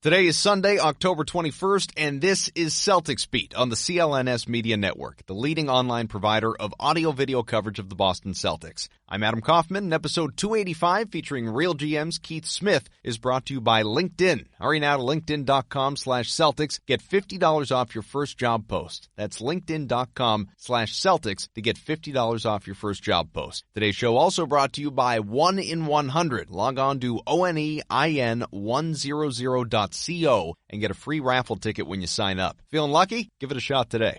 Today is Sunday, October 21st, and this is Celtics Beat on the CLNS Media Network, the leading online provider of audio-video coverage of the Boston Celtics. I'm Adam Kaufman, and episode 285 featuring RealGM's Keith Smith is brought to you by LinkedIn. Hurry now to linkedin.com/Celtics. Get $50 off your first job post. That's linkedin.com/Celtics to get $50 off your first job post. Today's show also brought to you by 1in100. Log on to ONEIN100.co and get a free raffle ticket when you sign up. Feeling lucky? Give it a shot today.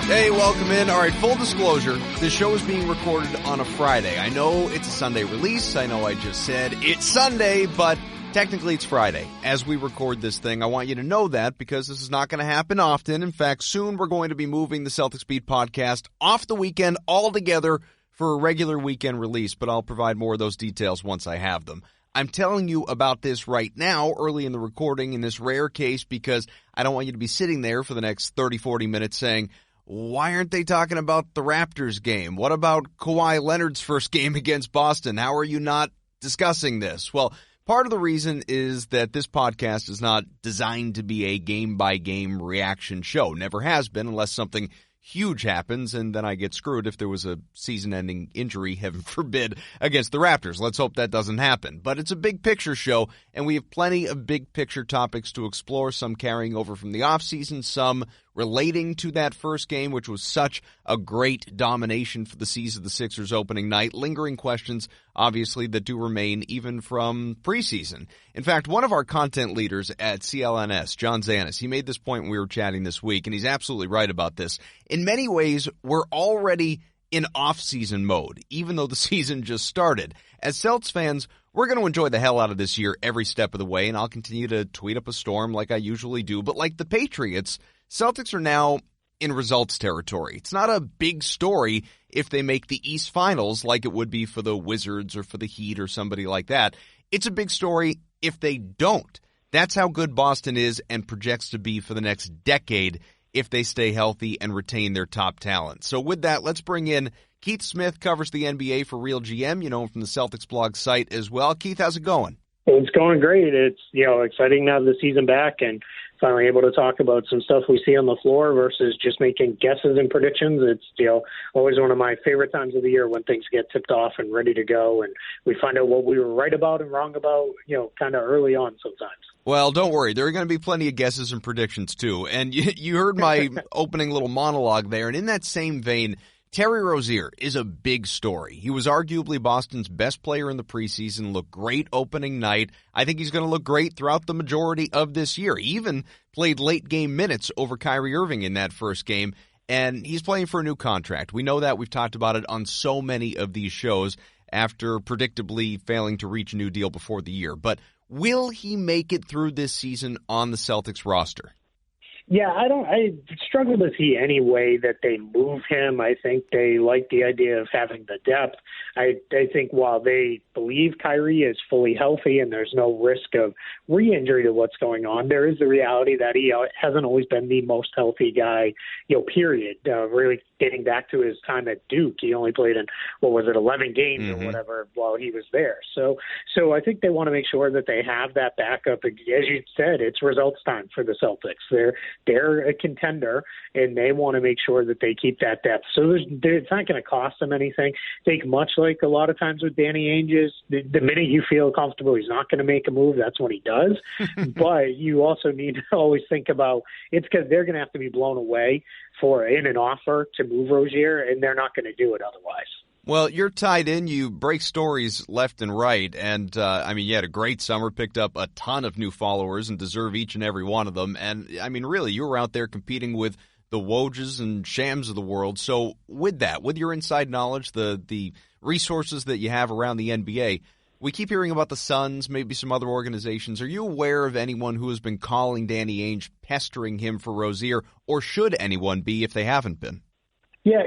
Hey, welcome in. All right, full disclosure, this show is being recorded on a Friday. I know it's a Sunday release. I know I just said it's Sunday, but technically it's Friday. As we record this thing, I want you to know that because this is not going to happen often. In fact, soon we're going to be moving the Celtics Beat podcast off the weekend altogether for a regular weekend release, but I'll provide more of those details once I have them. I'm telling you about this right now, early in the recording, in this rare case, because I don't want you to be sitting there for the next 30, 40 minutes saying, why aren't they talking about the Raptors game? What about Kawhi Leonard's first game against Boston? How are you not discussing this? Well, part of the reason is that this podcast is not designed to be a game-by-game reaction show. Never has been unless something huge happens, and then I get screwed if there was a season-ending injury, heaven forbid, against the Raptors. Let's hope that doesn't happen. But it's a big-picture show, and we have plenty of big-picture topics to explore, some carrying over from the offseason, some relating to that first game, which was such a great domination for the C's of the Sixers opening night. Lingering questions, obviously, that do remain even from preseason. In fact, one of our content leaders at CLNS, John Zanis, he made this point when we were chatting this week, and he's absolutely right about this. In many ways, we're already in off-season mode, even though the season just started. As Celtics fans, we're going to enjoy the hell out of this year every step of the way, and I'll continue to tweet up a storm like I usually do. But like the Patriots, Celtics are now in results territory. It's not a big story if they make the East Finals like it would be for the Wizards or for the Heat or somebody like that. It's a big story if they don't. That's how good Boston is and projects to be for the next decade if they stay healthy and retain their top talent. So with that, let's bring in Keith Smith, covers the NBA for RealGM, you know him from the Celtics Blog site as well. Keith, how's it going? It's going great. It's, exciting to have the season back and finally able to talk about some stuff we see on the floor versus just making guesses and predictions. It's, always one of my favorite times of the year when things get tipped off and ready to go and we find out what we were right about and wrong about, kind of early on sometimes. Well, don't worry. There are going to be plenty of guesses and predictions, too. And you heard my opening little monologue there. And in that same vein, Terry Rozier is a big story. He was arguably Boston's best player in the preseason, looked great opening night. I think he's going to look great throughout the majority of this year. He even played late-game minutes over Kyrie Irving in that first game, and he's playing for a new contract. We know that. We've talked about it on so many of these shows after predictably failing to reach a new deal before the year. But will he make it through this season on the Celtics roster? Yeah, I struggle to see any way that they move him. I think they like the idea of having the depth. I think while they believe Kyrie is fully healthy and there's no risk of re-injury to what's going on, there is the reality that he hasn't always been the most healthy guy, period. Really dating back to his time at Duke, he only played in, 11 games or whatever while he was there. So I think they want to make sure that they have that backup. As you said, it's results time for the Celtics. They're a contender, and they want to make sure that they keep that depth. So it's not going to cost them anything. I think much like a lot of times with Danny Ainge, the minute you feel comfortable he's not going to make a move, that's when he does. But you also need to always think about it's because they're going to have to be blown away in an offer to move Rozier, and they're not going to do it otherwise. Well, you're tied in. You break stories left and right. And, you had a great summer, picked up a ton of new followers and deserve each and every one of them. And, really, you were out there competing with the Wojs and Shams of the world. So with that, with your inside knowledge, the resources that you have around the NBA, we keep hearing about the Suns, maybe some other organizations. Are you aware of anyone who has been calling Danny Ainge, pestering him for Rozier, or should anyone be if they haven't been? Yeah,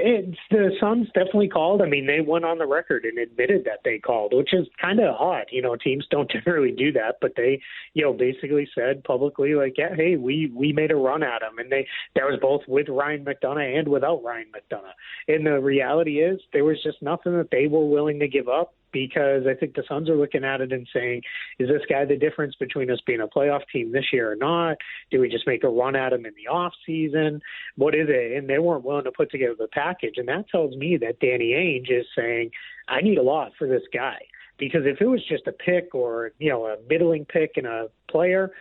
the Suns definitely called. I mean, they went on the record and admitted that they called, which is kind of odd. Teams don't generally do that, but they, basically said publicly, like, yeah, hey, we made a run at them, and that was both with Ryan McDonough and without Ryan McDonough. And the reality is, there was just nothing that they were willing to give up. Because I think the Suns are looking at it and saying, is this guy the difference between us being a playoff team this year or not? Do we just make a run at him in the off season? What is it? And they weren't willing to put together the package. And that tells me that Danny Ainge is saying, I need a lot for this guy. Because if it was just a pick or, a middling pick and a player,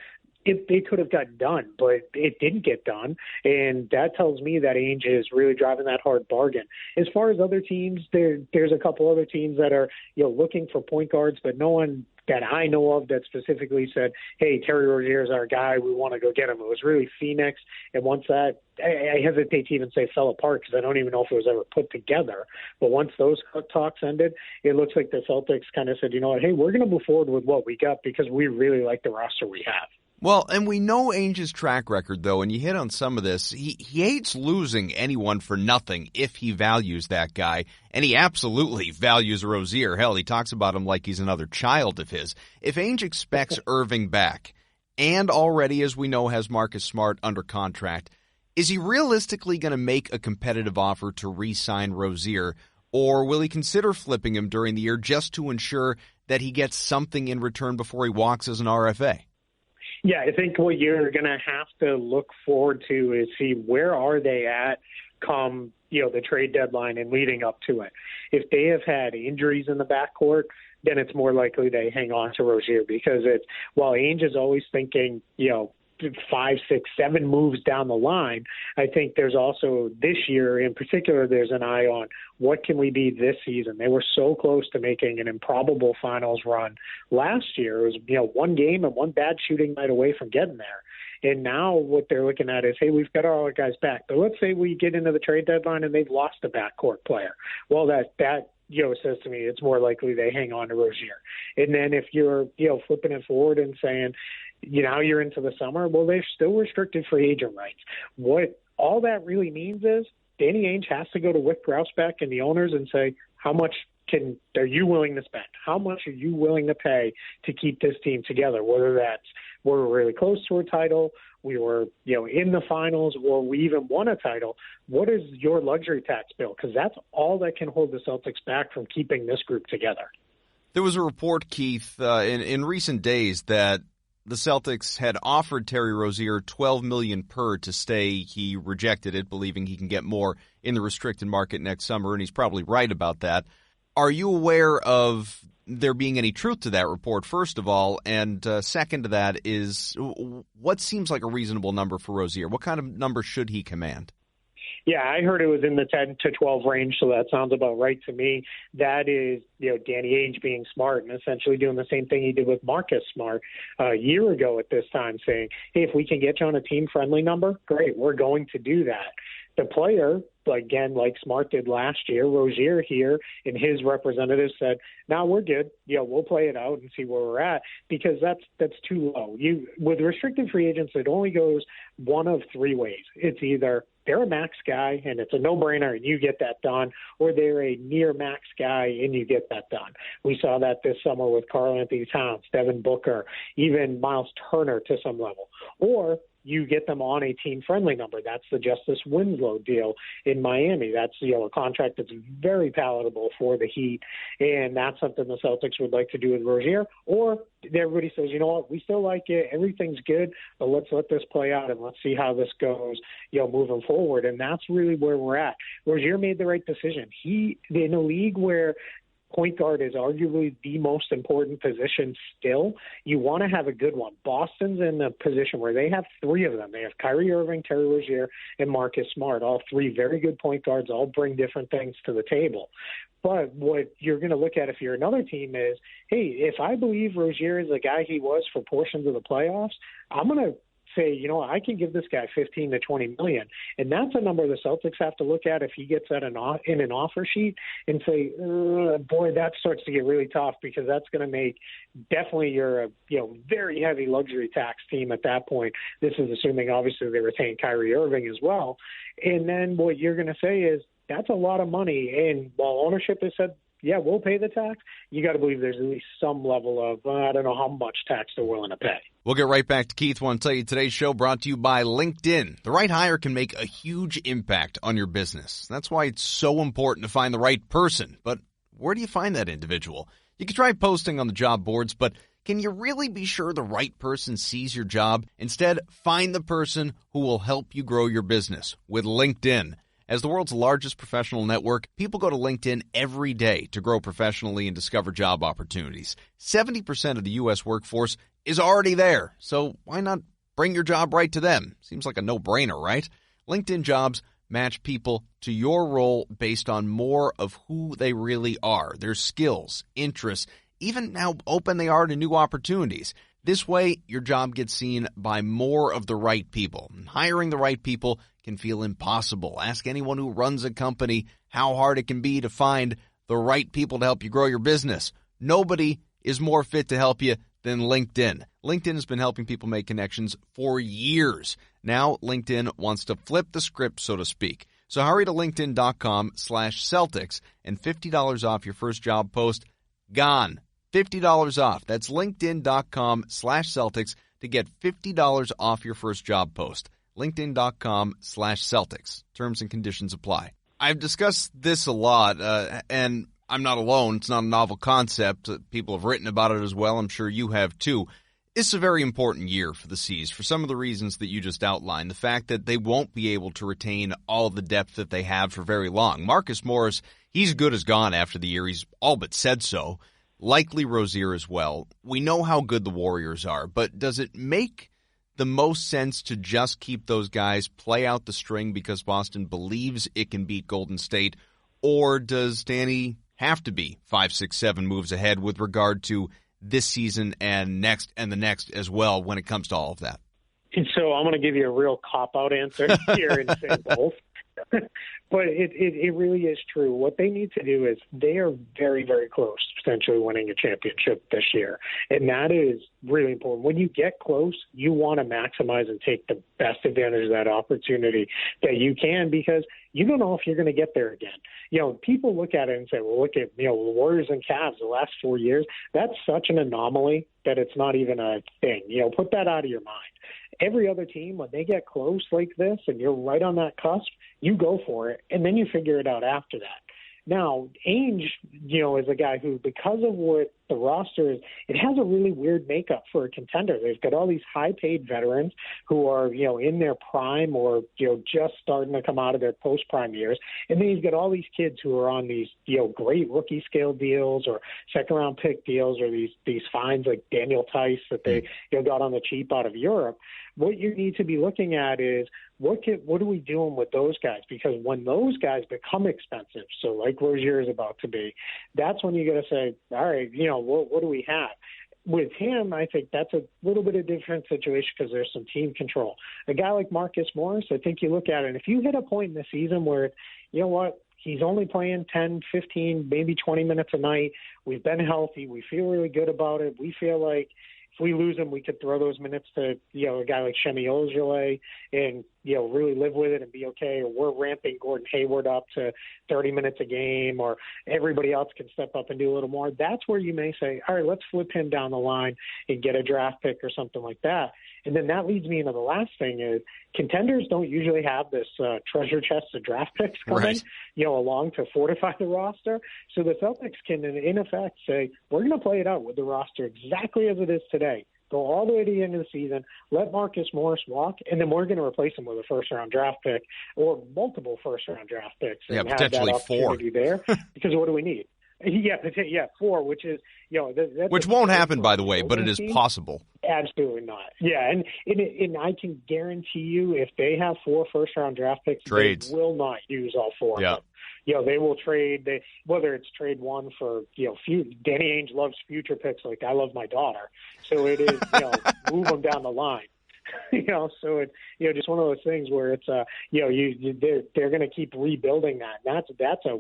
it could have gotten done, but it didn't get done. And that tells me that Ainge is really driving that hard bargain. As far as other teams, there's a couple other teams that are, looking for point guards, but no one that I know of that specifically said, hey, Terry Rozier is our guy, we want to go get him. It was really Phoenix. And once that, I hesitate to even say fell apart because I don't even know if it was ever put together. But once those talks ended, it looks like the Celtics kind of said, you know what, hey, we're going to move forward with what we got because we really like the roster we have. Well, and we know Ainge's track record, though, and you hit on some of this. He hates losing anyone for nothing if he values that guy, and he absolutely values Rozier. Hell, he talks about him like he's another child of his. If Ainge expects Irving back, and already, as we know, has Marcus Smart under contract, is he realistically going to make a competitive offer to re-sign Rozier, or will he consider flipping him during the year just to ensure that he gets something in return before he walks as an RFA? Yeah, I think what you're going to have to look forward to is see where are they at come, the trade deadline and leading up to it. If they have had injuries in the backcourt, then it's more likely they hang on to Rozier because while Ainge is always thinking, 5, 6, 7 moves down the line, I think there's also this year in particular, there's an eye on what can we be this season. They were so close to making an improbable finals run last year. It was, one game and one bad shooting night away from getting there. And now what they're looking at is, hey, we've got all our guys back. But let's say we get into the trade deadline and they've lost a backcourt player. Well, that says to me it's more likely they hang on to Rozier. And then if you're, flipping it forward and saying, now you're into the summer, well, they're still restricted free agent rights. What all that really means is Danny Ainge has to go to Wyc Grousbeck and the owners and say, how much are you willing to spend? How much are you willing to pay to keep this team together? Whether that's we're really close to a title, we were, in the finals, or we even won a title. What is your luxury tax bill? Because that's all that can hold the Celtics back from keeping this group together. There was a report, Keith, in recent days that the Celtics had offered Terry Rozier $12 million per to stay. He rejected it, believing he can get more in the restricted market next summer, and he's probably right about that. Are you aware of there being any truth to that report, first of all? And second to that is, what seems like a reasonable number for Rozier? What kind of number should he command? Yeah, I heard it was in the 10 to 12 range, so that sounds about right to me. That is, Danny Ainge being smart and essentially doing the same thing he did with Marcus Smart a year ago at this time, saying, hey, if we can get you on a team-friendly number, great, we're going to do that. The player, again, like Smart did last year, Rozier here and his representatives said, no, we're good. We'll play it out and see where we're at, because that's too low. With restricted free agents, it only goes one of three ways. It's either they're a max guy and it's a no-brainer and you get that done, or they're a near max guy and you get that done. We saw that this summer with Karl-Anthony Towns, Devin Booker, even Miles Turner to some level. Or you get them on a team-friendly number. That's the Justice Winslow deal in Miami. That's a contract that's very palatable for the Heat, and that's something the Celtics would like to do with Rozier. Or everybody says, you know what, we still like it, everything's good, but let's let this play out and let's see how this goes, moving forward. And that's really where we're at. Rozier made the right decision. He, in a league where point guard is arguably the most important position still, you want to have a good one. Boston's in a position where they have three of them. They have Kyrie Irving, Terry Rozier, and Marcus Smart, all three very good point guards, all bring different things to the table. But what you're going to look at if you're another team is, hey, if I believe Rozier is the guy he was for portions of the playoffs, I'm going to say, I can give this guy $15 to $20 million. And that's a number the Celtics have to look at if he gets that in an offer sheet and say, boy, that starts to get really tough, because that's going to make definitely you're a very heavy luxury tax team at that point. This is assuming obviously they retain Kyrie Irving as well. And then what you're going to say is, that's a lot of money. And while ownership has said, yeah, we'll pay the tax, you got to believe there's at least some level of, I don't know how much tax they're willing to pay. We'll get right back to Keith. I want to tell you today's show brought to you by LinkedIn. The right hire can make a huge impact on your business. That's why it's so important to find the right person. But where do you find that individual? You can try posting on the job boards, but can you really be sure the right person sees your job? Instead, find the person who will help you grow your business with LinkedIn. As the world's largest professional network, people go to LinkedIn every day to grow professionally and discover job opportunities. 70% of the U.S. workforce is already there, so why not bring your job right to them? Seems like a no-brainer, right? LinkedIn Jobs match people to your role based on more of who they really are, their skills, interests, even how open they are to new opportunities. This way, your job gets seen by more of the right people. Hiring the right people can feel impossible. Ask anyone who runs a company how hard it can be to find the right people to help you grow your business. Nobody is more fit to help you than LinkedIn. LinkedIn has been helping people make connections for years. Now, LinkedIn wants to flip the script, so to speak. So hurry to LinkedIn.com/Celtics and $50 off your first job post. Gone. $50 off. That's LinkedIn.com/Celtics to get $50 off your first job post. LinkedIn.com/Celtics. Terms and conditions apply. I've discussed this a lot, and I'm not alone. It's not a novel concept. People have written about it as well. I'm sure you have too. It's a very important year for the C's for some of the reasons that you just outlined. The fact that they won't be able to retain all the depth that they have for very long. Marcus Morris, he's good as gone after the year. He's all but said so. Likely Rozier as well. We know how good the Warriors are, but does it make the most sense to just keep those guys, play out the string because Boston believes it can beat Golden State, or does Danny have to be 5, 6, 7 moves ahead with regard to this season and next and the next as well when it comes to all of that? And so I'm going to give you a real cop-out answer here and say both. But it really is true. What they need to do is they are very, very close to potentially winning a championship this year. And that is really important. When you get close, you want to maximize and take the best advantage of that opportunity that you can, because you don't know if you're going to get there again. You know, people look at it and say, well, look at, you know, the Warriors and Cavs the last 4 years. That's such an anomaly that it's not even a thing. You know, put that out of your mind. Every other team, when they get close like this and you're right on that cusp, you go for it, and then you figure it out after that. Now, Ainge, you know, is a guy who, because of what the roster is, it has a really weird makeup for a contender. They've got all these high-paid veterans who are, you know, in their prime or, you know, just starting to come out of their post-prime years. And then you've got all these kids who are on these, you know, great rookie-scale deals or second-round pick deals or these fines like Daniel Tice that they, you know, got on the cheap out of Europe. What you need to be looking at is what are we doing with those guys? Because when those guys become expensive, so like Rozier is about to be, that's when you got to say, all right, you know, what do we have? With him, I think that's a little bit of a different situation because there's some team control. A guy like Marcus Morris, I think you look at it, and if you hit a point in the season where, you know what, he's only playing 10, 15, maybe 20 minutes a night, we've been healthy, we feel really good about it, we feel like if we lose him, we could throw those minutes to, you know, a guy like Shemi Ojale and, you know, really live with it and be okay. Or we're ramping Gordon Hayward up to 30 minutes a game, or everybody else can step up and do a little more. That's where you may say, all right, let's flip him down the line and get a draft pick or something like that. And then that leads me into the last thing is contenders don't usually have this treasure chest of draft picks coming, you know, along to fortify the roster. So the Celtics can, in effect, say, we're going to play it out with the roster exactly as it is today. Go all the way to the end of the season, let Marcus Morris walk, and then we're going to replace him with a first-round draft pick or multiple first-round draft picks. And have potentially that opportunity 4. there, because what do we need? Yeah, 4, which is, you know, which won't happen, by the way, but it is possible. Absolutely not. Yeah, and I can guarantee you, if they have 4 first-round draft picks, trades, they will not use all 4 of them. You know, they will trade, whether it's trade one for, you know, Danny Ainge loves future picks like I love my daughter. So it is, you know, move them down the line. You know, so it's, you know, just one of those things where it's, you know, they're going to keep rebuilding that. And that's a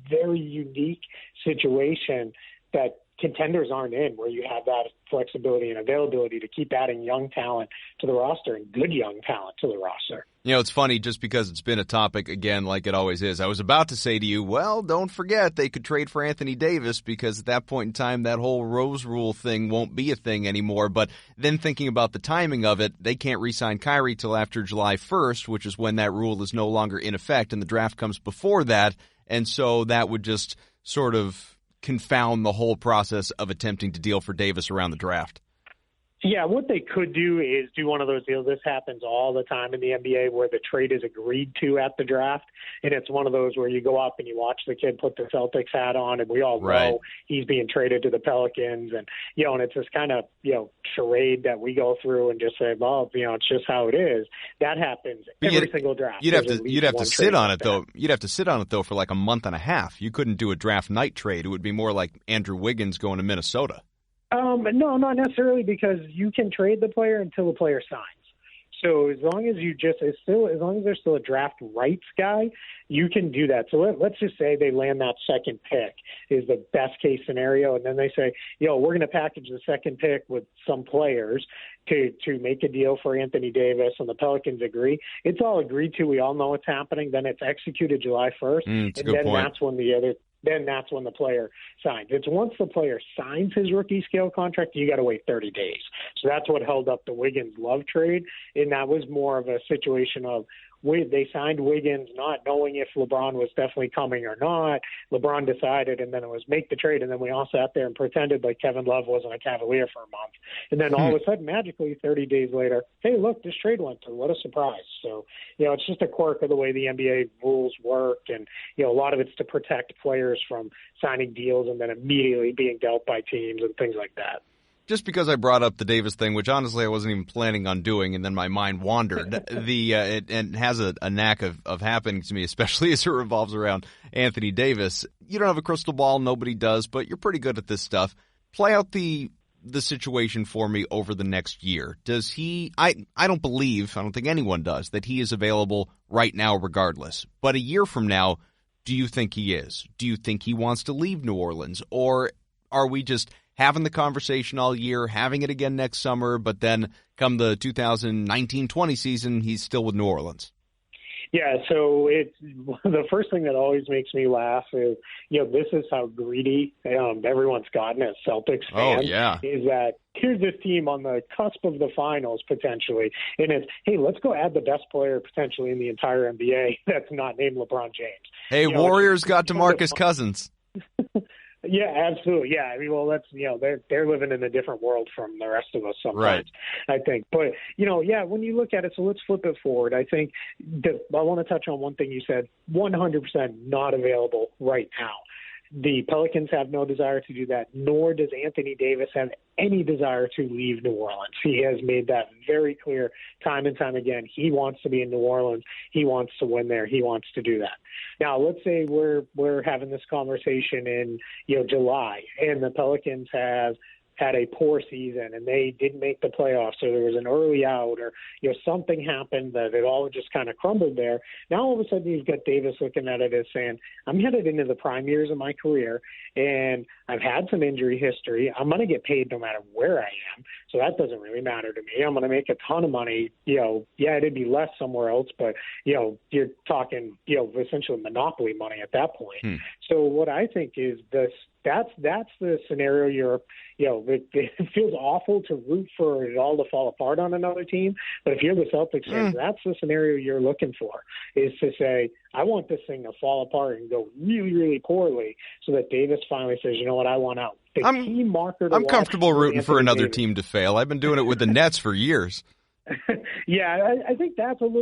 very unique situation that contenders aren't in, where you have that flexibility and availability to keep adding young talent to the roster and good young talent to the roster. It's funny just because it's been a topic again, like it always is. I was about to say to you, well, don't forget they could trade for Anthony Davis because at that point in time, that whole Rose rule thing won't be a thing anymore. But then thinking about the timing of it, they can't re-sign Kyrie till after July 1st, which is when that rule is no longer in effect, and the draft comes before that. And so that would just sort of confound the whole process of attempting to deal for Davis around the draft. Yeah, what they could do is do one of those deals. This happens all the time in the NBA where the trade is agreed to at the draft, and it's one of those where you go up and you watch the kid put the Celtics hat on, and we all know he's being traded to the Pelicans, and and it's this kind of charade that we go through and just say, well, it's just how it is. That happens every single draft. You'd have to sit on it though. You'd have to sit on it though for like a month and a half. You couldn't do a draft night trade. It would be more like Andrew Wiggins going to Minnesota. No, not necessarily, because you can trade the player until the player signs. So as long as as long as there's still a draft rights guy, you can do that. So let's just say they land that second pick is the best case scenario, and then they say, we're going to package the second pick with some players to make a deal for Anthony Davis, and the Pelicans agree. It's all agreed to. We all know what's happening. Then it's executed July 1st, and then that's when the player signs. It's once the player signs his rookie scale contract, you got to wait 30 days. So that's what held up the Wiggins-Love trade, and that was more of a situation of they signed Wiggins not knowing if LeBron was definitely coming or not. LeBron decided, and then it was make the trade, and then we all sat there and pretended like Kevin Love wasn't a Cavalier for a month. And then all of a sudden, magically, 30 days later, hey, look, this trade went through. What a surprise. So, it's just a quirk of the way the NBA rules work, and, a lot of it's to protect players from signing deals and then immediately being dealt by teams and things like that. Just because I brought up the Davis thing, which honestly I wasn't even planning on doing, and then my mind wandered, it has a knack of happening to me, especially as it revolves around Anthony Davis. You don't have a crystal ball, nobody does, but you're pretty good at this stuff. Play out the situation for me over the next year. Does he – I don't think anyone does, that he is available right now regardless. But a year from now, do you think he is? Do you think he wants to leave New Orleans? Or are we just – having the conversation all year, having it again next summer, but then come the 2019-20 season, he's still with New Orleans? Yeah, so it's the first thing that always makes me laugh is, this is how greedy everyone's gotten as Celtics fans. Is that here's this team on the cusp of the finals potentially, and it's, hey, let's go add the best player potentially in the entire NBA that's not named LeBron James. Hey, Warriors got DeMarcus Cousins. Yeah, absolutely. Yeah, I mean, well, that's they're living in a different world from the rest of us sometimes, I think. But when you look at it, so let's flip it forward. I think I want to touch on one thing you said: 100% not available right now. The Pelicans have no desire to do that, nor does Anthony Davis have any desire to leave New Orleans. He has made that very clear time and time again. He wants to be in New Orleans. He wants to win there. He wants to do that. Now, let's say we're having this conversation in July, and the Pelicans have had a poor season and they didn't make the playoffs, or there was an early out, or something happened that it all just kind of crumbled there. Now all of a sudden you've got Davis looking at it as saying, I'm headed into the prime years of my career and I've had some injury history. I'm going to get paid no matter where I am, so that doesn't really matter to me. I'm going to make a ton of money. It'd be less somewhere else, but you're talking essentially monopoly money at that point. So what I think is that's the scenario it feels awful to root for it all to fall apart on another team. But if you're the Celtics fans, that's the scenario you're looking for, is to say, I want this thing to fall apart and go really, really poorly so that Davis finally says, you know what, I want out. I'm comfortable rooting for another team to fail. I've been doing it with the Nets for years. Yeah, I think that's feels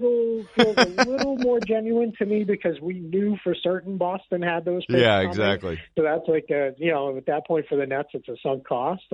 a little more genuine to me, because we knew for certain Boston had those picks coming. Exactly. So that's like, at that point for the Nets, it's a sunk cost.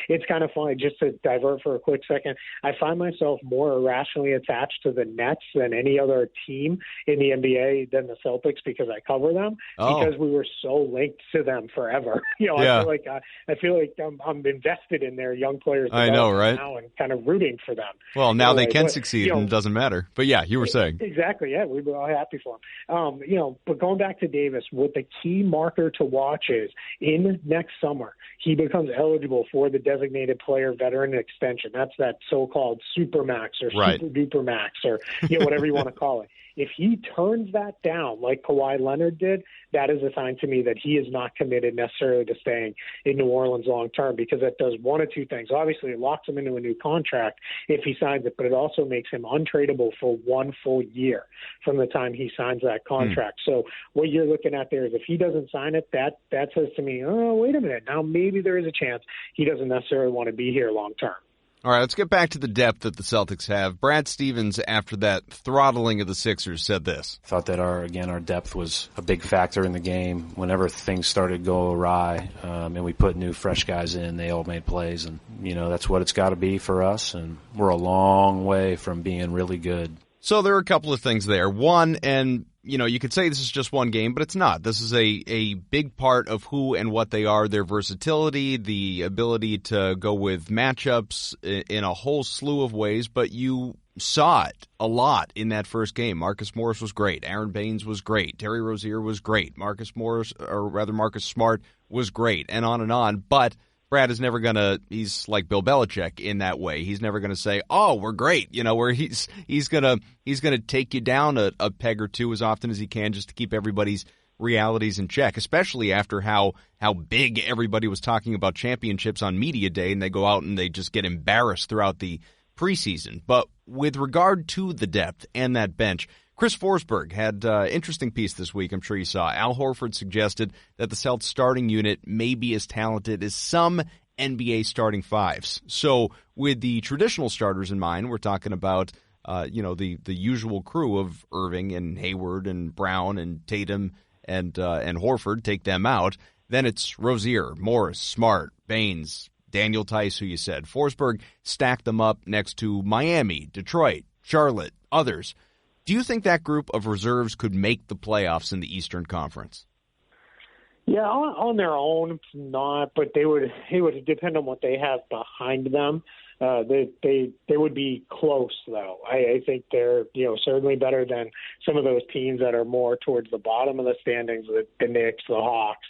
It's kind of funny, just to divert for a quick second. I find myself more irrationally attached to the Nets than any other team in the NBA than the Celtics, because I cover them, because we were so linked to them forever. I feel like I'm invested in their young players. I know, right? Now, and kind of rooting for them. Well, now they way. can But, succeed, and it doesn't matter. But yeah, you were saying. Exactly, yeah, we were all happy for him. But going back to Davis, what the key marker to watch is in next summer, he becomes eligible for the designated player veteran extension. That's that so-called supermax or super duper max or whatever you want to call it. If he turns that down like Kawhi Leonard did, that is a sign to me that he is not committed necessarily to staying in New Orleans long term, because that does one of two things. Obviously, it locks him into a new contract if he signs it, but it also makes him untradeable for 1 full year from the time he signs that contract. So what you're looking at there is if he doesn't sign it, that says to me, oh, wait a minute, now maybe there is a chance he doesn't necessarily want to be here long term. All right, let's get back to the depth that the Celtics have. Brad Stevens, after that throttling of the Sixers, said this. Thought that our depth was a big factor in the game. Whenever things started to go awry, and we put new, fresh guys in, they all made plays. And, that's what it's got to be for us. And we're a long way from being really good. So there are a couple of things there. One, and you could say this is just one game, but it's not. This is a big part of who and what they are, their versatility, the ability to go with matchups in a whole slew of ways, but you saw it a lot in that first game. Marcus Morris was great. Aaron Baines was great. Terry Rozier was great. Marcus Smart was great, and on, but Brad is never going to, he's like Bill Belichick in that way. He's never going to say, oh, we're great, where he's going to take you down a peg or two as often as he can just to keep everybody's realities in check, especially after how big everybody was talking about championships on media day, and they go out and they just get embarrassed throughout the preseason. But with regard to the depth and that bench, Chris Forsberg had an interesting piece this week, I'm sure you saw. Al Horford suggested that the Celtics starting unit may be as talented as some NBA starting fives. So with the traditional starters in mind, we're talking about the usual crew of Irving and Hayward and Brown and Tatum and Horford, take them out. Then it's Rozier, Morris, Smart, Baines, Daniel Tice, who you said. Forsberg stacked them up next to Miami, Detroit, Charlotte, others. Do you think that group of reserves could make the playoffs in the Eastern Conference? Yeah, on their own, not, but it would depend on what they have behind them. They would be close, though. I think they're certainly better than some of those teams that are more towards the bottom of the standings, the Knicks, the Hawks,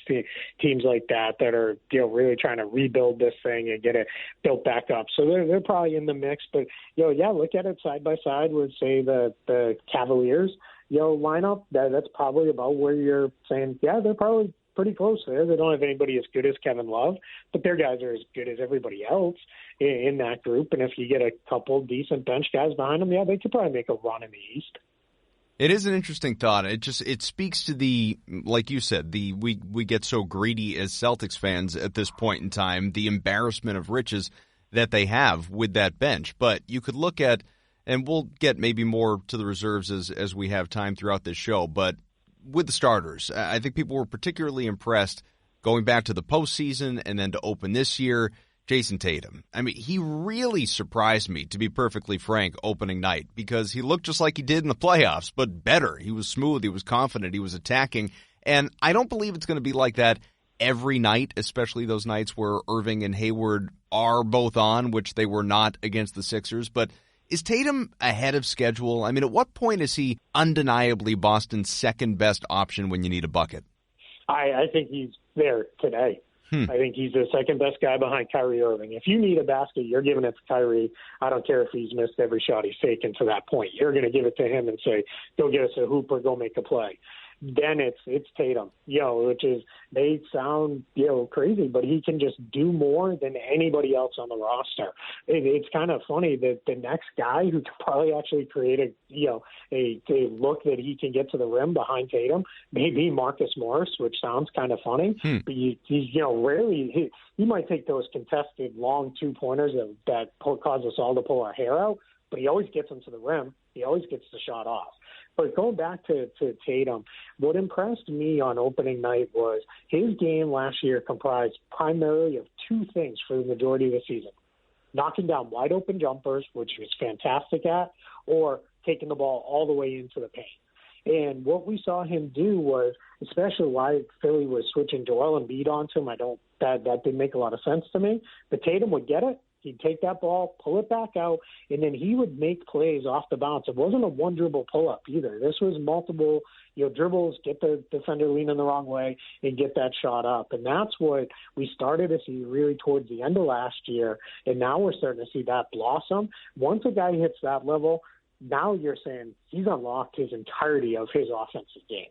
teams like that are really trying to rebuild this thing and get it built back up. So they're probably in the mix. But look at it side by side with, say, the Cavaliers lineup. That's probably about where you're saying, yeah, they're probably pretty close there. They don't have anybody as good as Kevin Love, but their guys are as good as everybody else in that group. And if you get a couple decent bench guys behind them, yeah, they could probably make a run in the East. It is an interesting thought. It speaks to the, like you said, we get so greedy as Celtics fans at this point in time, the embarrassment of riches that they have with that bench. But you could look at, and we'll get maybe more to the reserves as we have time throughout this show, but with the starters, I think people were particularly impressed going back to the postseason and then to open this year. Jayson Tatum. I mean, he really surprised me, to be perfectly frank, opening night, because he looked just like he did in the playoffs, but better. He was smooth, he was confident, he was attacking, and I don't believe it's going to be like that every night, especially those nights where Irving and Hayward are both on, which they were not against the Sixers, but is Tatum ahead of schedule? I mean, at what point is he undeniably Boston's second-best option when you need a bucket? I think he's there today. I think he's the second-best guy behind Kyrie Irving. If you need a basket, you're giving it to Kyrie. I don't care if he's missed every shot he's taken to that point. You're going to give it to him and say, go get us a hoop or go make a play. Then it's Tatum, which is, they sound, crazy, but he can just do more than anybody else on the roster. It's kind of funny that the next guy who could probably actually create a look that he can get to the rim behind Tatum may be Marcus Morris, which sounds kind of funny, but he's rarely, he might take those contested long 2-pointers that cause us all to pull our hair out, but he always gets them to the rim. He always gets the shot off. But going back to Tatum, what impressed me on opening night was his game last year comprised primarily of two things for the majority of the season: knocking down wide open jumpers, which he was fantastic at, or taking the ball all the way into the paint. And what we saw him do was, especially why Philly was switching Joel Embiid onto him, that didn't make a lot of sense to me. But Tatum would get it. He'd take that ball, pull it back out, and then he would make plays off the bounce. It wasn't a one dribble pull-up either. This was multiple, dribbles, get the defender leaning the wrong way, and get that shot up. And that's what we started to see really towards the end of last year, and now we're starting to see that blossom. Once a guy hits that level, now you're saying he's unlocked his entirety of his offensive game.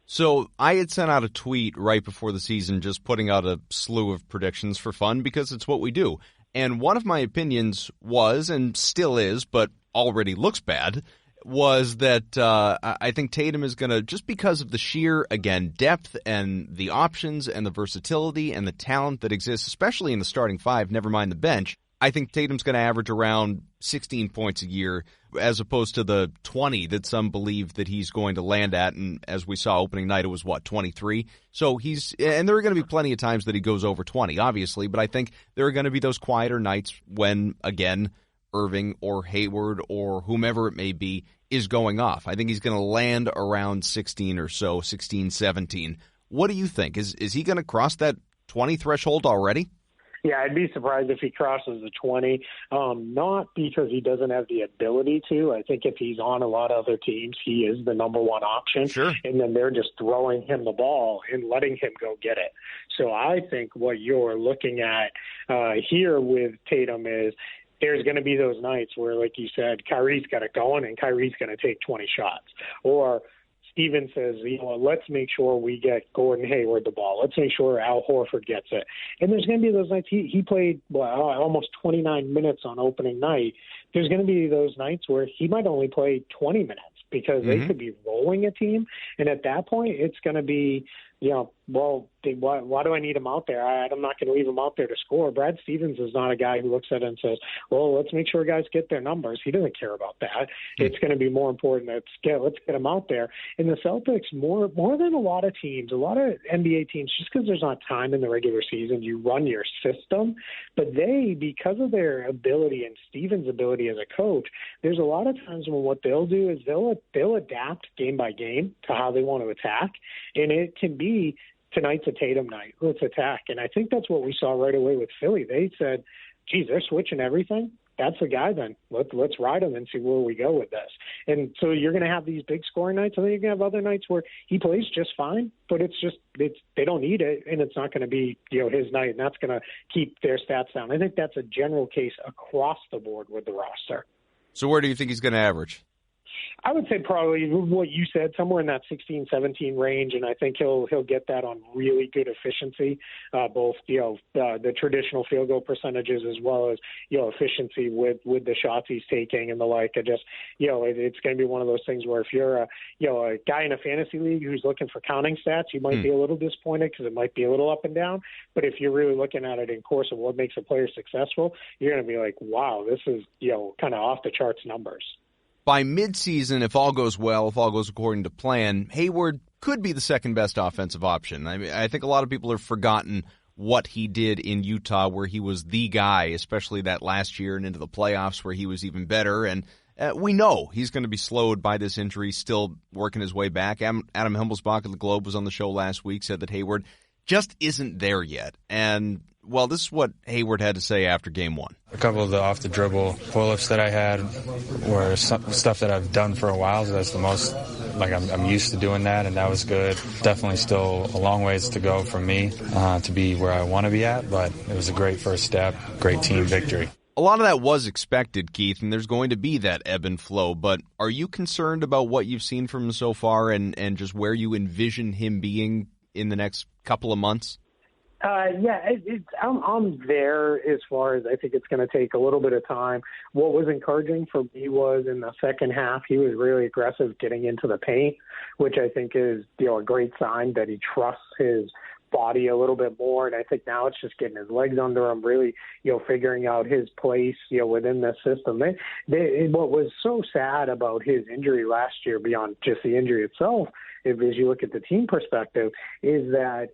So I had sent out a tweet right before the season just putting out a slew of predictions for fun because it's what we do. And one of my opinions was, and still is, but already looks bad, was that I think Tatum is going to, just because of the sheer, again, depth and the options and the versatility and the talent that exists, especially in the starting five, never mind the bench, I think Tatum's going to average around 16 points a year as opposed to the 20 that some believe that he's going to land at. And as we saw opening night, it was, 23? So and there are going to be plenty of times that he goes over 20, obviously, but I think there are going to be those quieter nights when, again, Irving or Hayward or whomever it may be is going off. I think he's going to land around 16 or so, 16, 17. What do you think? Is he going to cross that 20 threshold already? Yeah, I'd be surprised if he crosses the 20, not because he doesn't have the ability to. I think if he's on a lot of other teams, he is the number one option. Sure. And then they're just throwing him the ball and letting him go get it. So I think what you're looking at here with Tatum is there's going to be those nights where, like you said, Kyrie's got it going and Kyrie's going to take 20 shots. Or Steven says, let's make sure we get Gordon Hayward the ball. Let's make sure Al Horford gets it. And there's going to be those nights. He played almost 29 minutes on opening night. There's going to be those nights where he might only play 20 minutes because they could be rolling a team. And at that point, it's going to be, why do I need him out there? I'm not going to leave him out there to score. Brad Stevens is not a guy who looks at it and says, well, let's make sure guys get their numbers. He doesn't care about that. It's going to be more important let's get him out there. And the Celtics, more than a lot of teams, a lot of NBA teams, just because there's not time in the regular season, you run your system. But they, because of their ability and Stevens' ability as a coach, there's a lot of times when what they'll do is they'll adapt game by game to how they want to attack. And it can be, tonight's a Tatum night. Let's attack. And I think that's what we saw right away with Philly. They said, geez, they're switching everything. That's the guy then. Let's ride him and see where we go with this. And so you're going to have these big scoring nights. I think you're going to have other nights where he plays just fine, but they don't need it, and it's not going to be his night, and that's going to keep their stats down. I think that's a general case across the board with the roster. So where do you think he's going to average? I would say probably what you said, somewhere in that 16, 17 range, and I think he'll get that on really good efficiency, both the traditional field goal percentages as well as efficiency with the shots he's taking and the like. It's going to be one of those things where if you're a guy in a fantasy league who's looking for counting stats, you might be a little disappointed because it might be a little up and down. But if you're really looking at it in course of what makes a player successful, you're going to be like, wow, this is kind of off the charts numbers. By midseason, if all goes well, if all goes according to plan, Hayward could be the second best offensive option. I mean, I think a lot of people have forgotten what he did in Utah, where he was the guy, especially that last year and into the playoffs where he was even better. And we know he's going to be slowed by this injury, still working his way back. Adam Himmelsbach of the Globe was on the show last week, said that Hayward just isn't there yet. And, well, this is what Hayward had to say after game one. A couple of the off-the-dribble pull-ups that I had were stuff that I've done for a while, so that's the most, I'm used to doing that, and that was good. Definitely still a long ways to go for me to be where I want to be at, but it was a great first step, great team victory. A lot of that was expected, Keith, and there's going to be that ebb and flow, but are you concerned about what you've seen from him so far and just where you envision him being in the next couple of months? I'm there as far as I think it's going to take a little bit of time. What was encouraging for me was in the second half, he was really aggressive getting into the paint, which I think is, a great sign that he trusts his body a little bit more. And I think now it's just getting his legs under him, really, figuring out his place, within the system. What was so sad about his injury last year, beyond just the injury itself, as you look at the team perspective, is that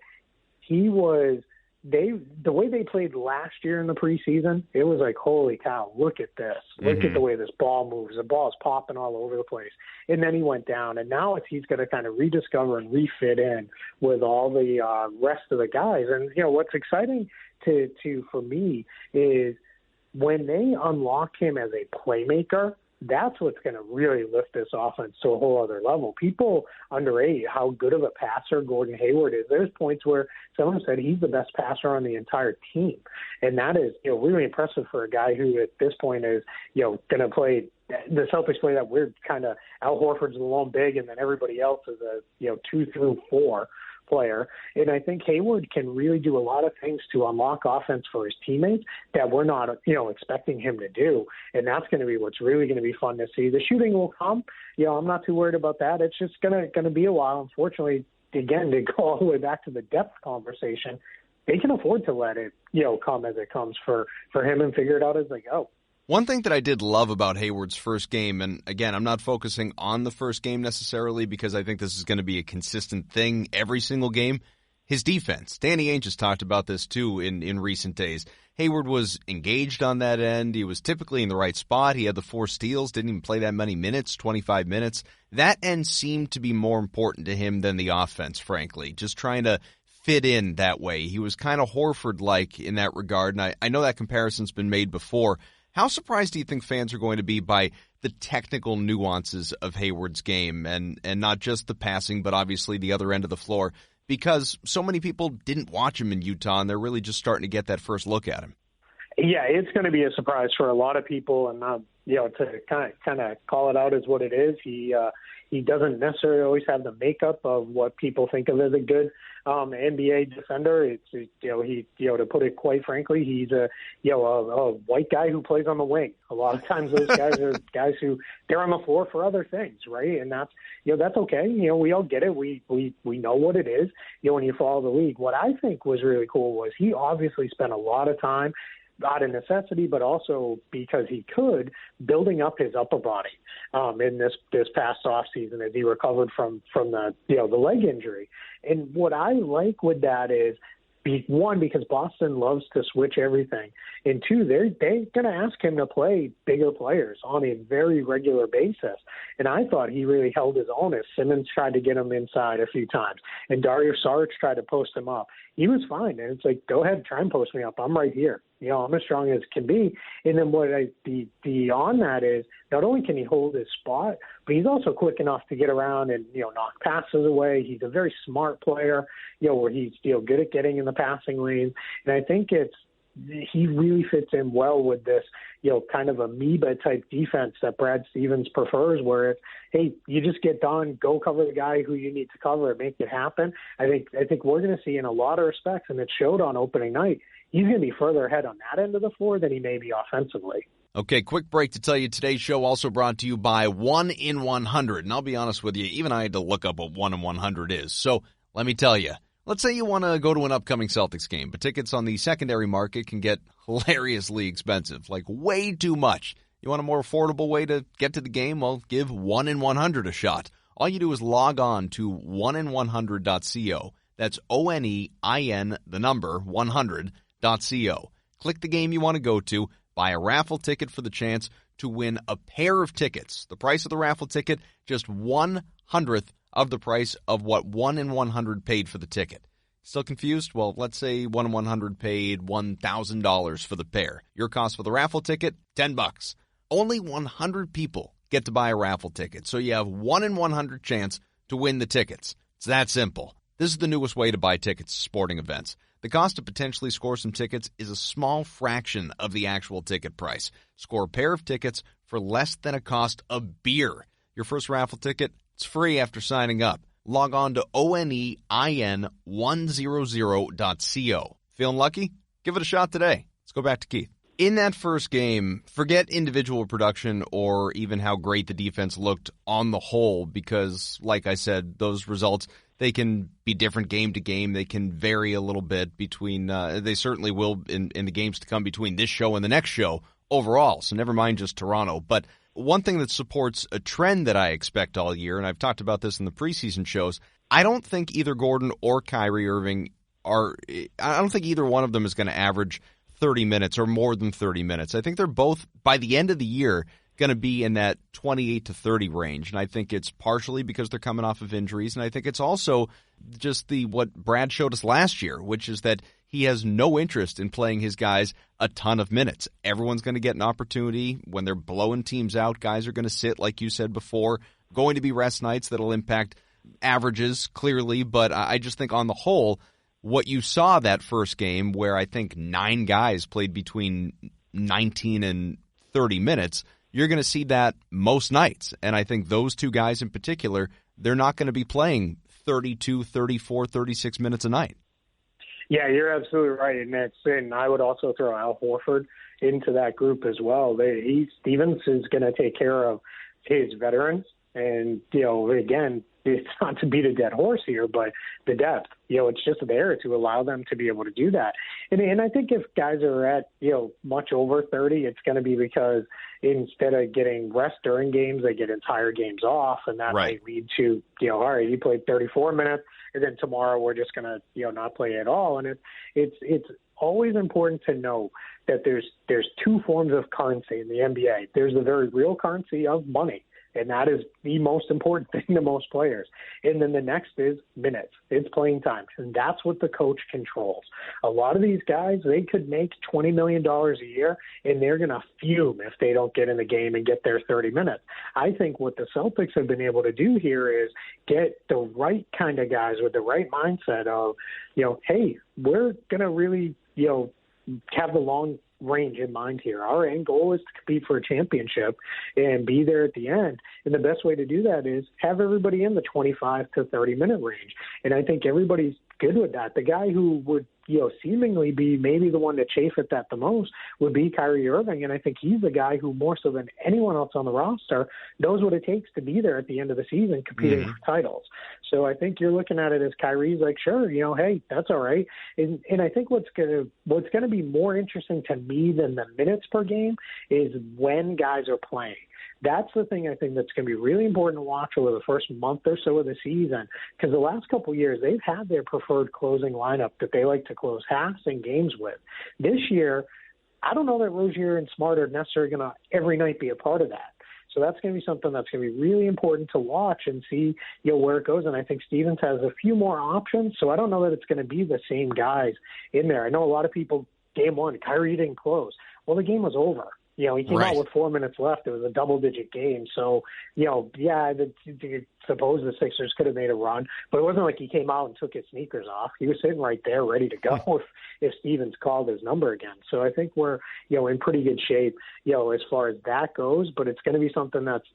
the way they played last year in the preseason, it was like, holy cow, look at this. Look at the way this ball moves. The ball's popping all over the place. And then he went down, and now he's going to kind of rediscover and refit in with all the rest of the guys. And, what's exciting for me is when they unlock him as a playmaker, that's what's going to really lift this offense to a whole other level. People underrate how good of a passer Gordon Hayward is. There's points where someone said he's the best passer on the entire team. And that is, really impressive for a guy who at this point is, going to play – the Celtics play that weird kind of Al Horford's the lone big and then everybody else is a, 2 through 4 player. And I think Hayward can really do a lot of things to unlock offense for his teammates that we're not, expecting him to do. And that's going to be what's really going to be fun to see. The shooting will come. I'm not too worried about that. It's just going to be a while. Unfortunately, again, to go all the way back to the depth conversation, they can afford to let it, come as it comes for him and figure it out as they go. One thing that I did love about Hayward's first game, and again, I'm not focusing on the first game necessarily because I think this is going to be a consistent thing every single game, his defense. Danny Ainge has talked about this too in recent days. Hayward was engaged on that end. He was typically in the right spot. He had the 4 steals, didn't even play that many minutes, 25 minutes. That end seemed to be more important to him than the offense, frankly, just trying to fit in that way. He was kind of Horford-like in that regard, and I know that comparison's been made before. How surprised do you think fans are going to be by the technical nuances of Hayward's game and not just the passing, but obviously the other end of the floor? Because so many people didn't watch him in Utah, and they're really just starting to get that first look at him. Yeah, it's going to be a surprise for a lot of people, and to kind of call it out as what it is. He doesn't necessarily always have the makeup of what people think of as a good NBA defender. It's to put it quite frankly, he's a white guy who plays on the wing. A lot of times those guys are guys who they're on the floor for other things, right? And that's okay. We all get it. We know what it is. When you follow the league, what I think was really cool was he obviously spent a lot of time, out of necessity, but also because he could, building up his upper body in this past off season as he recovered from the the leg injury. And what I like with that is, one, because Boston loves to switch everything, and two, they're going to ask him to play bigger players on a very regular basis. And I thought he really held his own as Simmons tried to get him inside a few times, and Dario Saric tried to post him up. He was fine, and it's like, go ahead, try and post me up. I'm right here. I'm as strong as can be. And then what beyond that is, not only can he hold his spot, but he's also quick enough to get around and, knock passes away. He's a very smart player, where he's, good at getting in the passing lane. And I think he really fits in well with this, kind of amoeba type defense that Brad Stevens prefers, where it's, hey, you just get done, go cover the guy who you need to cover and make it happen. I think we're going to see in a lot of respects, and it showed on opening night, he's going to be further ahead on that end of the floor than he may be offensively. Okay, quick break to tell you today's show also brought to you by 1 in 100. And I'll be honest with you, even I had to look up what 1 in 100 is. So let me tell you. Let's say you want to go to an upcoming Celtics game, but tickets on the secondary market can get hilariously expensive, like way too much. You want a more affordable way to get to the game? Well, give 1 in 100 a shot. All you do is log on to 1in100.co. That's ONEIN, the number, 100.co. Click the game you want to go to, buy a raffle ticket for the chance to win a pair of tickets. The price of the raffle ticket, just 1/100th of the price of what 1 in 100 paid for the ticket. Still confused? Well, let's say 1 in 100 paid $1,000 for the pair. Your cost for the raffle ticket, $10. Only 100 people get to buy a raffle ticket, so you have 1 in 100 chance to win the tickets. It's that simple. This is the newest way to buy tickets to sporting events. The cost to potentially score some tickets is a small fraction of the actual ticket price. Score a pair of tickets for less than a cost of beer. Your first raffle ticket, it's free after signing up. Log on to ONEIN100.co. Feeling lucky? Give it a shot today. Let's go back to Keith. In that first game, forget individual production or even how great the defense looked on the whole, because, like I said, those results, they can be different game to game. They can vary a little bit between, they certainly will in the games to come between this show and the next show overall, so never mind just Toronto. But one thing that supports a trend that I expect all year, and I've talked about this in the preseason shows, I don't think either Gordon or Kyrie Irving I don't think either one of them is going to average 30 minutes or more than 30 minutes. I think they're both, by the end of the year, going to be in that 28 to 30 range. And I think it's partially because they're coming off of injuries. And I think it's also just what Brad showed us last year, which is that he has no interest in playing his guys a ton of minutes. Everyone's going to get an opportunity. When they're blowing teams out, guys are going to sit, like you said before. Going to be rest nights that'll impact averages, clearly, but I just think on the whole, what you saw that first game where I think 9 guys played between 19 and 30 minutes, you're going to see that most nights. And I think those 2 guys in particular, they're not going to be playing 32, 34, 36 minutes a night. Yeah, you're absolutely right. And I would also throw Al Horford into that group as well. Stevens is going to take care of his veterans. And, again, it's not to beat a dead horse here, but the depth, it's just there to allow them to be able to do that. And I think if guys are at, much over 30, it's going to be because instead of getting rest during games, they get entire games off. And that might lead to, all right, you played 34 minutes, and then tomorrow we're just going to, not play at all. And it's always important to know that there's 2 forms of currency in the NBA. There's the very real currency of money. And that is the most important thing to most players. And then the next is minutes. It's playing time. And that's what the coach controls. A lot of these guys, they could make $20 million a year, and they're going to fume if they don't get in the game and get their 30 minutes. I think what the Celtics have been able to do here is get the right kind of guys with the right mindset of, hey, we're going to really, have the long range in mind here. Our end goal is to compete for a championship and be there at the end. And the best way to do that is have everybody in the 25 to 30 minute range. And I think everybody's good with that. The guy who would, seemingly be maybe the one to chafe at that the most would be Kyrie Irving. And I think he's the guy who more so than anyone else on the roster knows what it takes to be there at the end of the season competing for titles. So I think you're looking at it as Kyrie's like, sure, hey, that's all right. And I think what's going to be more interesting to me than the minutes per game is when guys are playing. That's the thing I think that's going to be really important to watch over the first month or so of the season, because the last couple of years they've had their preferred closing lineup that they like to close halves and games with. This year, I don't know that Rozier and Smart are necessarily going to every night be a part of that. So that's going to be something that's going to be really important to watch and see, where it goes. And I think Stevens has a few more options, so I don't know that it's going to be the same guys in there. I know a lot of people, game 1, Kyrie didn't close. Well, the game was over. He came out with 4 minutes left. It was a double-digit game. So, suppose the Sixers could have made a run, but it wasn't like he came out and took his sneakers off. He was sitting right there ready to go if Stevens called his number again. So I think we're, in pretty good shape, as far as that goes, but it's going to be something that's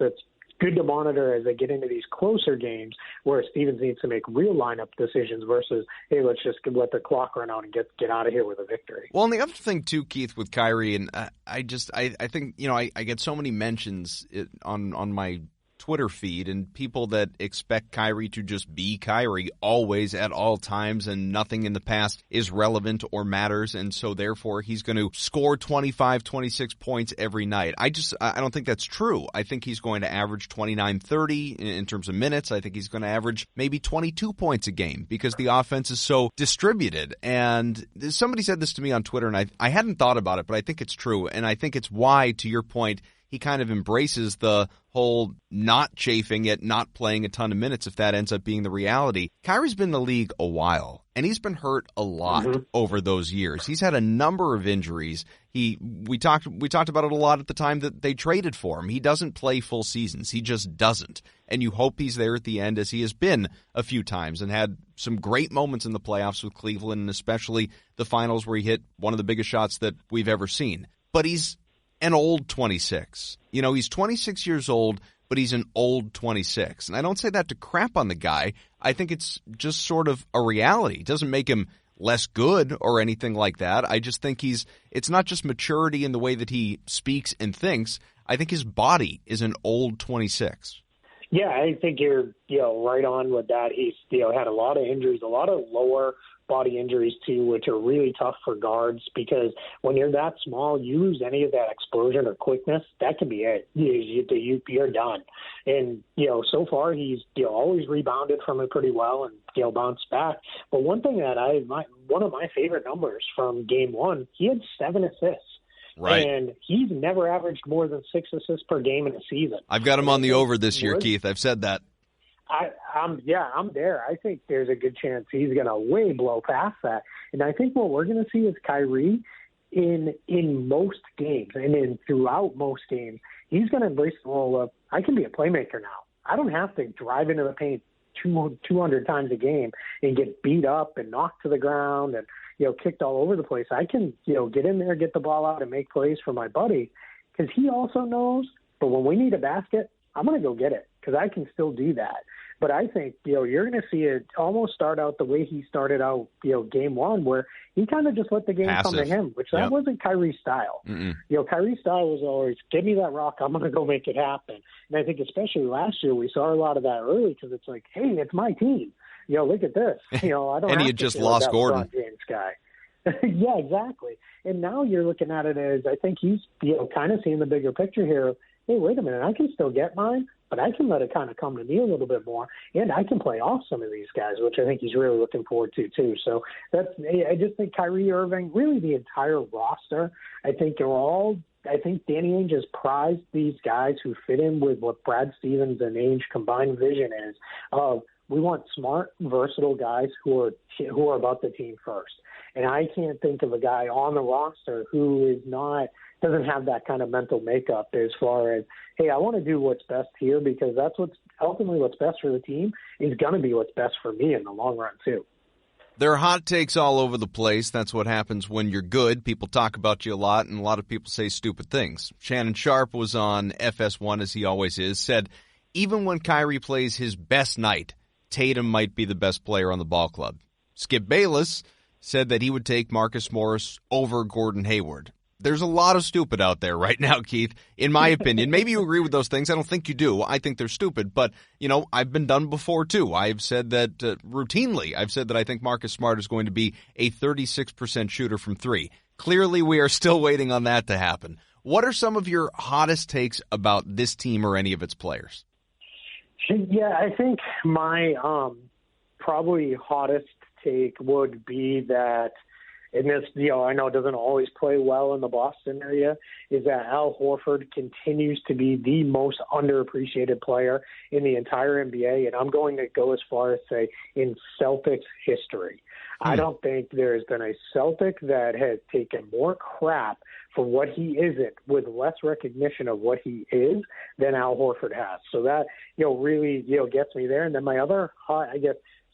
good to monitor as they get into these closer games where Stevens needs to make real lineup decisions versus, hey, let's just let the clock run out and get out of here with a victory. Well, and the other thing too, Keith, with Kyrie, and I think, I get so many mentions on my Twitter feed and people that expect Kyrie to just be Kyrie always at all times and nothing in the past is relevant or matters, and so therefore he's going to score 25, 26 points every night. I don't think that's true. I think he's going to average 29, 30 in terms of minutes. I think he's going to average maybe 22 points a game because the offense is so distributed. And somebody said this to me on Twitter, and I hadn't thought about it, but I think it's true, and I think it's why, to your point, he kind of embraces the whole not chafing it, not playing a ton of minutes if that ends up being the reality. Kyrie's been in the league a while, and he's been hurt a lot over those years. He's had a number of injuries. We talked about it a lot at the time that they traded for him. He doesn't play full seasons. He just doesn't. And you hope he's there at the end, as he has been a few times and had some great moments in the playoffs with Cleveland, and especially the finals where he hit one of the biggest shots that we've ever seen. But he's an old 26. He's 26 years old, but he's an old 26. And I don't say that to crap on the guy. I think it's just sort of a reality. It doesn't make him less good or anything like that. I just think it's not just maturity in the way that he speaks and thinks. I think his body is an old 26. Yeah, I think you're right on with that. He's had a lot of injuries, a lot of lower body injuries too, which are really tough for guards because when you're that small, you lose any of that explosion or quickness, that can be it. You're done. And so far he's always rebounded from it pretty well and bounced back. But one thing that one of my favorite numbers from game 1, he had 7 assists. Right. And he's never averaged more than 6 assists per game in a season. I've got him on the over this year, Keith. I've said that. I'm there. I think there's a good chance he's going to way blow past that. And I think what we're going to see is Kyrie in most games and throughout most games, he's going to embrace the role of, I can be a playmaker now. I don't have to drive into the paint 200 times a game and get beat up and knocked to the ground and, kicked all over the place. I can, get in there, get the ball out and make plays for my buddy, because he also knows, but when we need a basket, I'm going to go get it because I can still do that. But I think, you're going to see it almost start out the way he started out, game one, where he kind of just let the game come to him, which that wasn't Kyrie's style. Kyrie's style was always, give me that rock, I'm going to go make it happen. And I think especially last year, we saw a lot of that early because it's like, hey, it's my team. Look at this. I don't and he had just lost Gordon. James guy. Yeah, exactly. And now you're looking at it as, I think he's, kind of seeing the bigger picture here. Hey, wait a minute, I can still get mine, but I can let it kind of come to me a little bit more, and I can play off some of these guys, which I think he's really looking forward to too. So I just think Kyrie Irving, really the entire roster, I think Danny Ainge has prized these guys who fit in with what Brad Stevens and Ainge combined vision is of, we want smart, versatile guys who are about the team first. And I can't think of a guy on the roster who doesn't have that kind of mental makeup as far as, hey, I want to do what's best here because that's ultimately what's best for the team is going to be what's best for me in the long run too. There are hot takes all over the place. That's what happens when you're good. People talk about you a lot, and a lot of people say stupid things. Shannon Sharp was on FS1, as he always is, said, even when Kyrie plays his best night, Tatum might be the best player on the ball club. Skip Bayless said that he would take Marcus Morris over Gordon Hayward. There's a lot of stupid out there right now, Keith, in my opinion. Maybe you agree with those things. I don't think you do. I think they're stupid. But, I've been done before, too. I've said that routinely. I've said that I think Marcus Smart is going to be a 36% shooter from three. Clearly, we are still waiting on that to happen. What are some of your hottest takes about this team or any of its players? Yeah, I think my probably hottest take would be that, and this, I know it doesn't always play well in the Boston area, is that Al Horford continues to be the most underappreciated player in the entire NBA, and I'm going to go as far as say in Celtics history. I don't think there's been a Celtic that has taken more crap for what he isn't with less recognition of what he is than Al Horford has. So that, really, gets me there. And then my other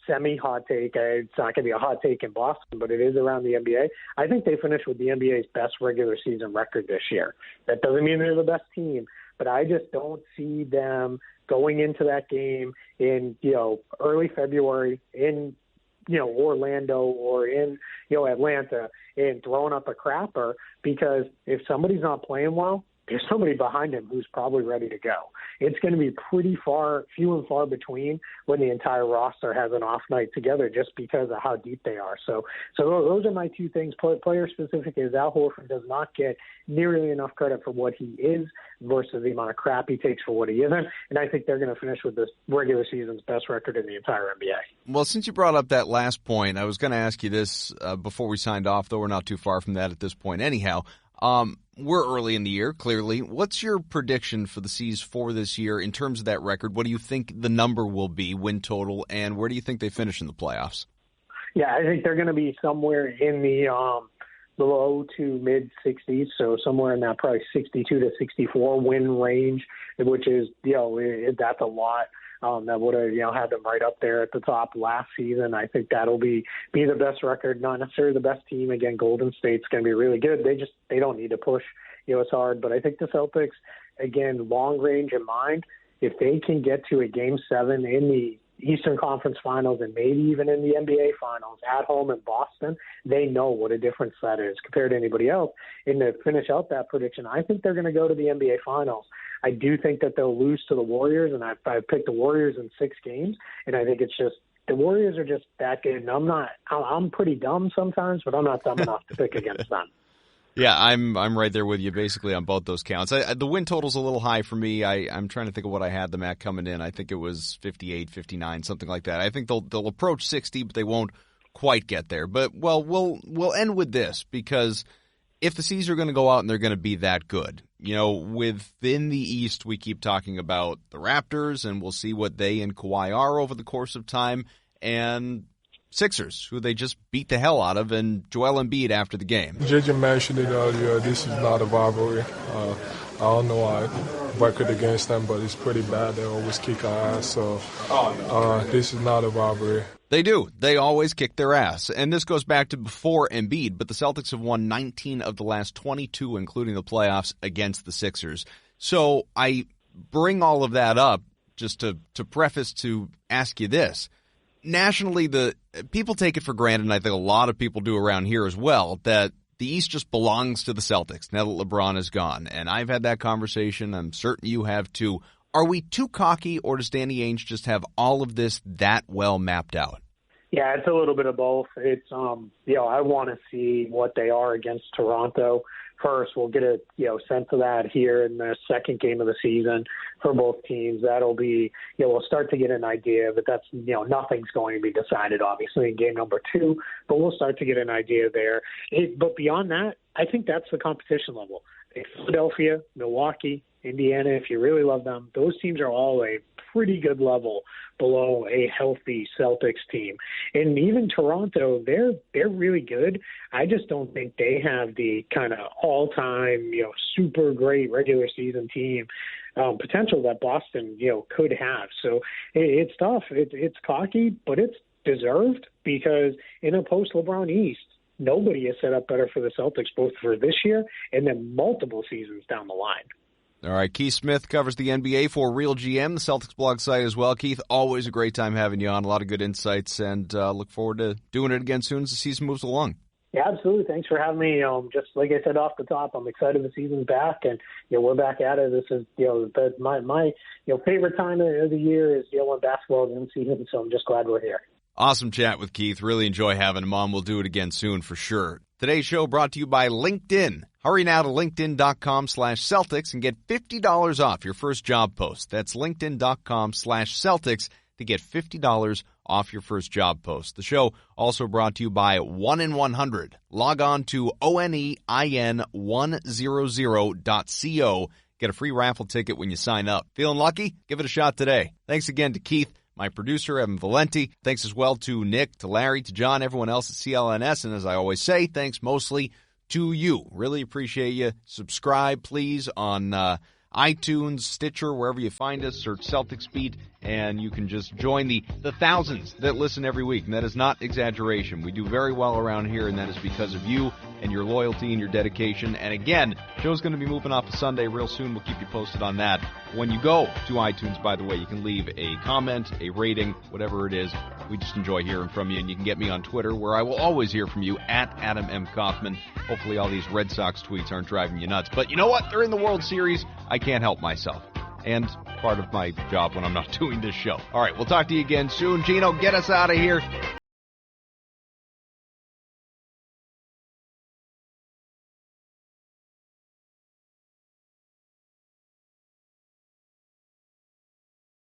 semi-hot take, it's not going to be a hot take in Boston, but it is around the NBA. I think they finished with the NBA's best regular season record this year. That doesn't mean they're the best team, but I just don't see them going into that game in, early February in, Orlando or in, Atlanta and throwing up a crapper, because if somebody's not playing well, there's somebody behind him who's probably ready to go. It's going to be few and far between when the entire roster has an off night together just because of how deep they are. So those are my two things. Player specific is Al Horford does not get nearly enough credit for what he is versus the amount of crap he takes for what he isn't. And I think they're going to finish with this regular season's best record in the entire NBA. Well, since you brought up that last point, I was going to ask you this before we signed off, though we're not too far from that at this point anyhow. We're early in the year, clearly. What's your prediction for the C's for this year in terms of that record? What do you think the number will be, win total, and where do you think they finish in the playoffs? Yeah, I think they're going to be somewhere in the low to mid-60s, so somewhere in that probably 62 to 64 win range, which is, that's a lot. That would have, had them right up there at the top last season. I think that'll be the best record, not necessarily the best team. Again, Golden State's going to be really good. They don't need to push, as hard. But I think the Celtics, again, long range in mind, if they can get to a Game 7 in the Eastern Conference Finals and maybe even in the NBA Finals at home in Boston, they know what a difference that is compared to anybody else. And to finish out that prediction, I think they're going to go to the NBA Finals. I do think that they'll lose to the Warriors, and I've picked the Warriors in 6 games, and I think it's just the Warriors are just that good. And I'm pretty dumb sometimes, but I'm not dumb enough to pick against them. Yeah, I'm right there with you basically on both those counts. The win total's a little high for me. I'm trying to think of what I had them at coming in. I think it was 58, 59, something like that. I think they'll approach 60, but they won't quite get there. But, well, we'll end with this because if the C's are going to go out and they're going to be that good. You know, within the East, we keep talking about the Raptors, and we'll see what they and Kawhi are over the course of time, and Sixers, who they just beat the hell out of, and Joel Embiid after the game. JJ mentioned it earlier, this is not a rivalry. I don't know our record against them, but it's pretty bad. They always kick our ass, so this is not a rivalry. They do. They always kick their ass. And this goes back to before Embiid, but the Celtics have won 19 of the last 22, including the playoffs, against the Sixers. So I bring all of that up just to preface to ask you this. Nationally, the people take it for granted, and I think a lot of people do around here as well, that the East just belongs to the Celtics now that LeBron is gone. And I've had that conversation. I'm certain you have too. Are we too cocky, or does Danny Ainge just have all of this that well mapped out? Yeah, it's a little bit of both. It's I want to see what they are against Toronto first. We'll get a sense of that here in the second game of the season for both teams. That'll be we'll start to get an idea, but that's nothing's going to be decided obviously in game number 2, but we'll start to get an idea there. But beyond that, I think that's the competition level. Philadelphia, Milwaukee, Indiana, if you really love them, those teams are all a pretty good level below a healthy Celtics team. And even Toronto, they're really good. I just don't think they have the kind of all-time, super great regular season team potential that Boston, could have. So it's tough. It's cocky, but it's deserved, because in a post-LeBron East, nobody is set up better for the Celtics, both for this year and then multiple seasons down the line. All right, Keith Smith covers the NBA for RealGM, the Celtics blog site as well. Keith, always a great time having you on. A lot of good insights, and look forward to doing it again soon as the season moves along. Yeah, absolutely. Thanks for having me. Just like I said off the top, I'm excited the season's back, and we're back at it. This is my favorite time of the year is when basketball is in season, so I'm just glad we're here. Awesome chat with Keith. Really enjoy having him on. We'll do it again soon for sure. Today's show brought to you by LinkedIn. Hurry now to linkedin.com/Celtics and get $50 off your first job post. That's linkedin.com/Celtics to get $50 off your first job post. The show also brought to you by 1in100. Log on to ONEIN100.co. Get a free raffle ticket when you sign up. Feeling lucky? Give it a shot today. Thanks again to Keith, my producer, Evan Valenti. Thanks as well to Nick, to Larry, to John, everyone else at CLNS. And as I always say, thanks mostly to you. Really appreciate you. Subscribe, please, on iTunes, Stitcher, wherever you find us. Search Celtics Beat, and you can just join the thousands that listen every week. And that is not exaggeration. We do very well around here, and that is because of you and your loyalty and your dedication. And again, show's going to be moving off a Sunday real soon. We'll keep you posted on that. When you go to iTunes, by the way, you can leave a comment, a rating, whatever it is. We just enjoy hearing from you, and you can get me on Twitter, where I will always hear from you, at Adam M. Kaufman. Hopefully all these Red Sox tweets aren't driving you nuts. But you know what? They're in the World Series. I can't help myself. And part of my job when I'm not doing this show. All right, we'll talk to you again soon. Gino, get us out of here.